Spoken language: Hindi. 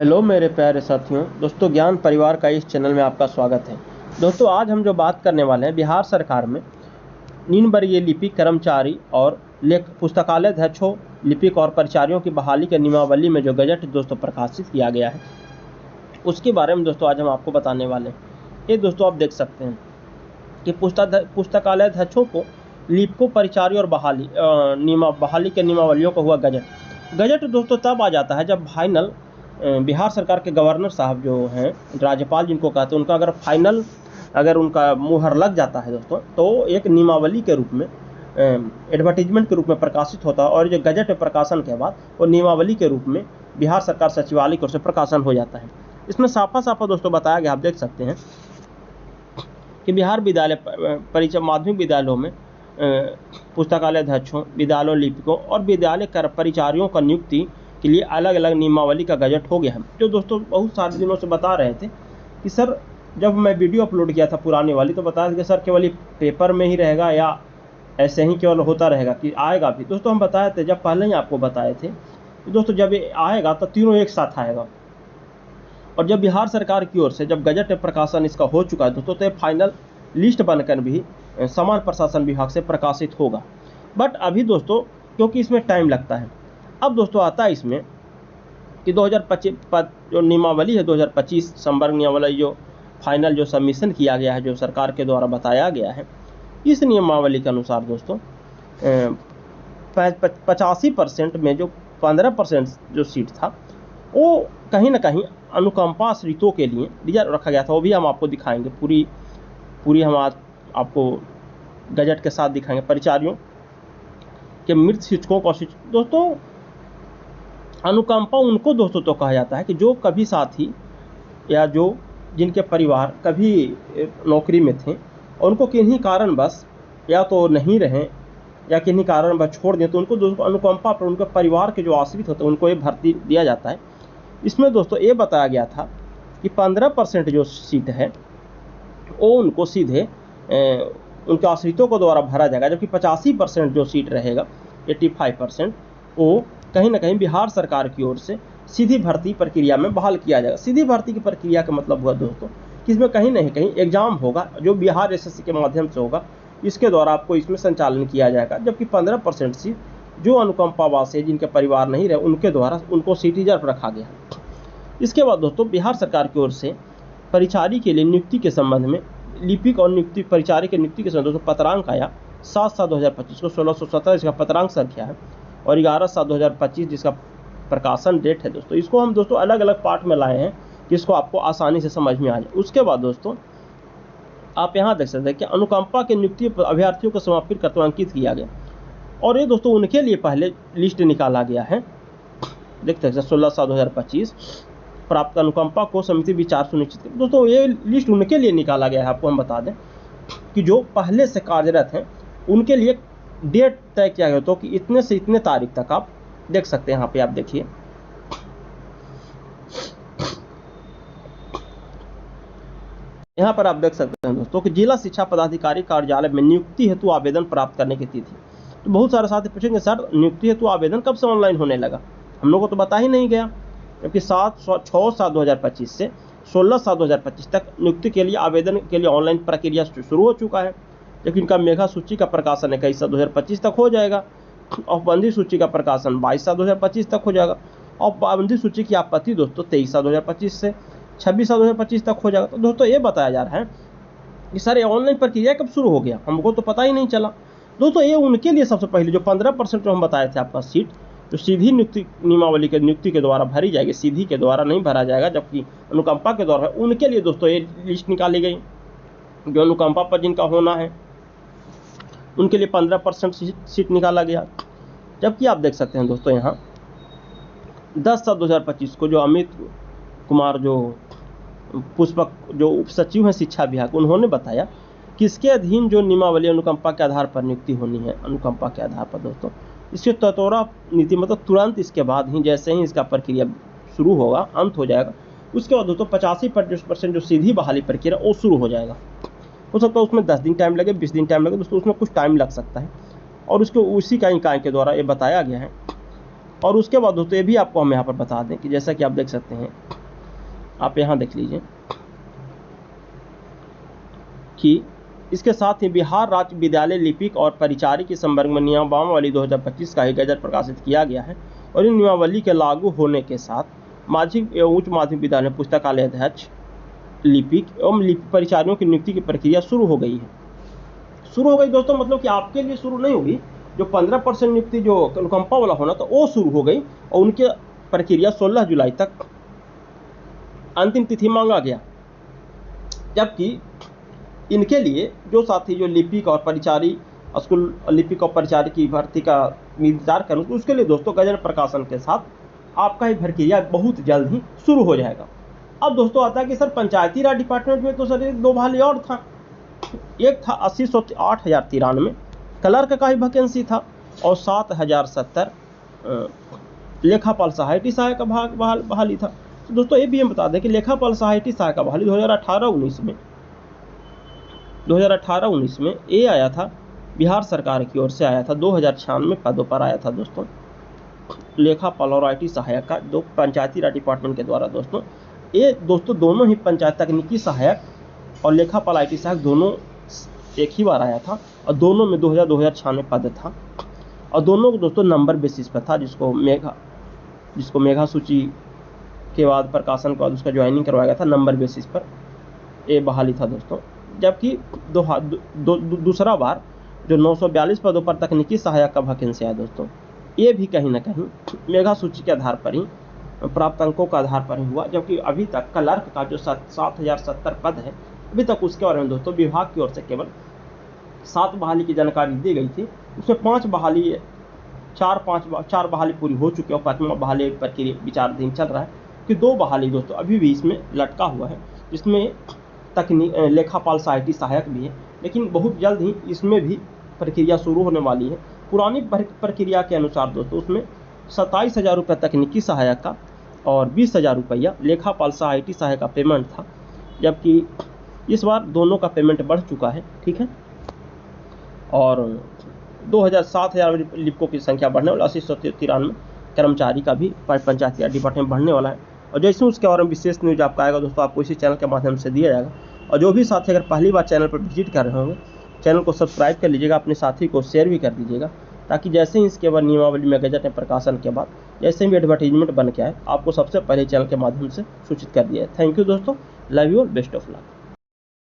हेलो मेरे प्यारे साथियों, दोस्तों ज्ञान परिवार का इस चैनल में आपका स्वागत है। दोस्तों आज हम जो बात करने वाले हैं, बिहार सरकार में निम्न वर्गीय लिपिक कर्मचारी और लेख पुस्तकालय अध्यक्षों, लिपिक और परिचारियों की बहाली के नियमावली में जो गजट दोस्तों प्रकाशित किया गया है, उसके बारे में दोस्तों आज हम आपको बताने वाले हैं। ये दोस्तों आप देख सकते हैं कि पुस्तकालय अध्यक्षों को, लिपिकों, परिचारी और बहाली के नियमावलियों का हुआ गजट दोस्तों तब आ जाता है जब फाइनल बिहार सरकार के गवर्नर साहब जो हैं, राज्यपाल जिनको कहते हैं, उनका अगर फाइनल उनका मुहर लग जाता है दोस्तों, तो एक नियमावली के रूप में, एडवर्टीजमेंट के रूप में प्रकाशित होता है। और जो गजट प्रकाशन के बाद वो नियमावली के रूप में बिहार सरकार सचिवालय की ओर से प्रकाशन हो जाता है। इसमें साफा साफा दोस्तों बताया गया, आप देख सकते हैं कि बिहार विद्यालय परिचय माध्यमिक विद्यालयों में पुस्तकालय अध्यक्षों, विद्यालयों लिपिकों और विद्यालय परिचारियों का नियुक्ति के लिए अलग अलग नियमावली का गजट हो गया है। जो दोस्तों बहुत सारे दिनों से बता रहे थे कि सर, जब मैं वीडियो अपलोड किया था पुरानी वाली, तो बताया कि सर केवल पेपर में ही रहेगा या ऐसे ही केवल होता रहेगा कि आएगा भी। दोस्तों हम बताए थे, जब पहले ही आपको बताए थे कि दोस्तों जब ये आएगा तो तीनों एक साथ आएगा। और जब बिहार सरकार की ओर से जब गजट प्रकाशन इसका हो चुका है दोस्तों, तो फाइनल लिस्ट बनकर भी सामान्य प्रशासन विभाग से प्रकाशित होगा। बट अभी दोस्तों क्योंकि इसमें टाइम लगता है, अब दोस्तों आता है इसमें कि 2025 जो नियमावली है, 2025 संवर्ग नियमावली जो फाइनल जो सबमिशन किया गया है, जो सरकार के द्वारा बताया गया है, इस नियमावली के अनुसार दोस्तों 85% में जो 15% जो सीट था वो कहीं ना कहीं अनुकंपा आश्रितों के लिए रिजर्व रखा गया था। वो भी हम आपको दिखाएंगे, पूरी हम आज आपको गजट के साथ दिखाएंगे। परिचारियों के मृत शिक्षकों को दोस्तों अनुकंपा उनको दोस्तों तो कहा जाता है कि जो कभी साथी या जो जिनके परिवार कभी नौकरी में थे और उनको किन्हीं कारण बस या तो नहीं रहे या किन्हीं कारण बस छोड़ दें, तो उनको दोस्तों अनुकंपा पर उनके परिवार के जो आश्रित होते हैं उनको ये भर्ती दिया जाता है। इसमें दोस्तों ये बताया गया था कि 15% जो सीट है वो उनको सीधे उनके आश्रितों को द्वारा भरा जाएगा, जबकि 85% जो सीट रहेगा, 85%, वो कहीं ना कहीं बिहार सरकार की ओर से सीधी भर्ती प्रक्रिया में बहाल किया जाएगा। सीधी भर्ती की प्रक्रिया का मतलब हुआ दोस्तों कि इसमें कहीं ना कहीं एग्जाम होगा जो बिहार एसएससी के माध्यम से होगा, इसके द्वारा आपको इसमें संचालन किया जाएगा। जबकि 15% सीट जो अनुकंपावासी है, जिनके परिवार नहीं रहे, उनके द्वारा उनको सीट रिजर्व रखा गया। इसके बाद दोस्तों बिहार सरकार की ओर से परिचारी के लिए नियुक्ति के संबंध में, लिपिक और नियुक्ति परिचारी के नियुक्ति के संबंध में पत्रांक आया 7/7/2025 को। 1617 इसका पत्रांक संख्या है और 11/7/2025 जिसका प्रकाशन डेट है दोस्तों। इसको हम दोस्तों अलग अलग पार्ट में लाए हैं जिसको आपको आसानी से समझ में आ जाए। उसके बाद दोस्तों आप यहाँ देख सकते हैं कि अनुकंपा के नियुक्ति अभ्यर्थियों को समापित करते अंकित किया गया, और ये दोस्तों उनके लिए पहले लिस्ट निकाला गया है। देखते हैं 16/7/2025 प्राप्त अनुकंपा को समिति विचार सुनिश्चित कर। दोस्तों ये लिस्ट उनके लिए निकाला गया है। आपको हम बता दें कि जो पहले से कार्यरत हैं उनके लिए डेट तय किया गया, तो कि इतने से इतने तारीख तक आप देख सकते हैं। यहाँ पे आप देखिए, यहाँ पर आप देख सकते हैं दोस्तों कि जिला शिक्षा पदाधिकारी कार्यालय में नियुक्ति हेतु आवेदन प्राप्त करने की तिथि। तो बहुत सारे साथी पूछेंगे सर नियुक्ति हेतु आवेदन कब से ऑनलाइन होने लगा, हम लोगों को तो बता ही नहीं गया। जबकि 6/7/2025 से 16/7/2025 तक नियुक्ति के लिए आवेदन के लिए ऑनलाइन प्रक्रिया शुरू हो चुका है। जबकि इनका मेघा सूची का प्रकाशन 21/7/2025 तक हो जाएगा, औपबंधी सूची का प्रकाशन 22/7/2025 तक हो जाएगा, और पाबंदी सूची की आपत्ति दोस्तों 23/7/2025 से 26/7/2025 तक हो जाएगा। तो दोस्तों ये बताया जा रहा है कि सर ये ऑनलाइन प्रक्रिया कब शुरू हो गया, हमको तो पता ही नहीं चला। दोस्तों ये उनके लिए सबसे पहले जो 15% जो हम बताए थे आपका सीट, जो सीधी नियुक्ति नियमावली के नियुक्ति के द्वारा भरी जाएगी, सीधी के द्वारा नहीं भरा जाएगा, जबकि अनुकंपा के द्वारा, उनके लिए दोस्तों ये लिस्ट निकाली गई। जो अनुकंपा पर जिनका होना है उनके लिए 15% सीट निकाला गया। जबकि आप देख सकते हैं दोस्तों यहाँ 10/7/2025 को जो अमित कुमार जो पुष्पक जो उप सचिव हैं शिक्षा विभाग, उन्होंने बताया कि इसके अधीन जो नियमावली अनुकंपा के आधार पर नियुक्ति होनी है, अनुकंपा के आधार पर दोस्तों इसके तत्वरा नीति मतलब तुरंत इसके बाद ही, जैसे ही इसका प्रक्रिया शुरू होगा, अंत हो जाएगा, उसके बाद दोस्तों 85% जो सीधी बहाली प्रक्रिया वो शुरू हो जाएगा। हो सकता है उसमें 10 दिन टाइम लगे, 20 दिन टाइम लगे दोस्तों, उसमें कुछ टाइम लग सकता है। और उसको उसी का इकाई के द्वारा ये बताया गया है और उसके बाद दोस्तों ये भी आपको हम यहाँ पर बता दें कि जैसा कि आप देख सकते हैं, आप यहाँ देख लीजिए कि इसके साथ ही बिहार राज्य विद्यालय लिपिक और परिचारी की संवर्ग में नियमावली 2025 का ही गजट प्रकाशित किया गया है। और इन नियमावली के लागू होने के साथ माध्यमिक एवं उच्च माध्यमिक विद्यालय पुस्तकालय अध्यक्ष, लिपिक एवं लिपि परिचारियों की नियुक्ति की प्रक्रिया शुरू हो गई है। शुरू हो गई दोस्तों, मतलब कि आपके लिए शुरू नहीं होगी, जो 15% नियुक्ति जो अनुकंपा वाला होना था वो शुरू हो गई और उनके प्रक्रिया 16 जुलाई तक अंतिम तिथि मांगा गया। जबकि इनके लिए जो साथी जो लिपिक और परिचारी स्कूल लिपिक और परिचारी की भर्ती का इंतजार करें, तो उसके लिए दोस्तों गजट प्रकाशन के साथ आपका ही प्रक्रिया बहुत जल्द ही शुरू हो जाएगा। अब दोस्तों आता है कि सर पंचायती राज डिपार्टमेंट में तो सर एक 2 बहाली और था। एक था 80,093 क्लर्क का ही वैकेंसी था और 7,070 लेखापाल सहायक सहायक का बहाली था। तो दोस्तों ये भी हम बता दें कि लेखापाल सहायक सहायक का बहाली 2018-19 में ये आया था, बिहार सरकार की ओर से आया था। 2096 पदों पर आया था दोस्तों, लेखापाल और IT सहायक का, दो पंचायती राज डिपार्टमेंट के द्वारा दोस्तों। ये दोस्तों दोनों ही पंचायत तकनीकी सहायक और लेखापाल IT सहायक दोनों एक ही बार आया था और दोनों में 2096 पद था और दोनों दोस्तों नंबर बेसिस पर था, जिसको मेघा सूची के बाद प्रकाशन के बाद उसका ज्वाइनिंग करवाया गया था, नंबर बेसिस पर ये बहाली था दोस्तों। जबकि दूसरा बार जो 942 पदों पर तकनीकी सहायक का वैकेंसी आया दोस्तों, ये भी कहीं ना कहीं मेघा सूची के आधार पर ही, प्राप्त अंकों के आधार पर ही हुआ। जबकि अभी तक क्लर्क का जो 7,070 पद है, अभी तक उसके बारे में दोस्तों विभाग की ओर से केवल 7 बहाली की जानकारी दी गई थी। उसमें 4 बहाली पूरी हो चुकी है और 5वां बहाली प्रक्रिया विचाराधीन चल रहा है कि 2 बहाली दोस्तों अभी भी इसमें लटका हुआ है, जिसमें लेखापाल सहायक भी है, लेकिन बहुत जल्द ही इसमें भी प्रक्रिया शुरू होने वाली है। पुरानी प्रक्रिया के अनुसार दोस्तों उसमें 27,000 रुपये तकनीकी सहायक का और 20,000 रुपया लेखापाल सहायक का पेमेंट था। जबकि इस बार दोनों का पेमेंट बढ़ चुका है, ठीक है, और 7,000 लिपिकों की संख्या बढ़ने वाला, 80,193 कर्मचारी का भी पंचायती राज डिपार्टमेंट बढ़ने वाला है। और जैसे उसके बारे में विशेष न्यूज आपका आएगा दोस्तों, आपको इसी चैनल के माध्यम से दिया जाएगा। और जो भी साथी अगर पहली बार चैनल पर विजिट कर रहे होंगे, चैनल को सब्सक्राइब कर लीजिएगा, अपने साथी को शेयर भी कर दीजिएगा, ताकि जैसे ही इसके बाद नियमावली में गजट में प्रकाशन के बाद जैसे भी एडवर्टीजमेंट बन के आए, आपको सबसे पहले चैनल के माध्यम से सूचित कर दिया है। थैंक यू दोस्तों, लव यू और बेस्ट ऑफ लक।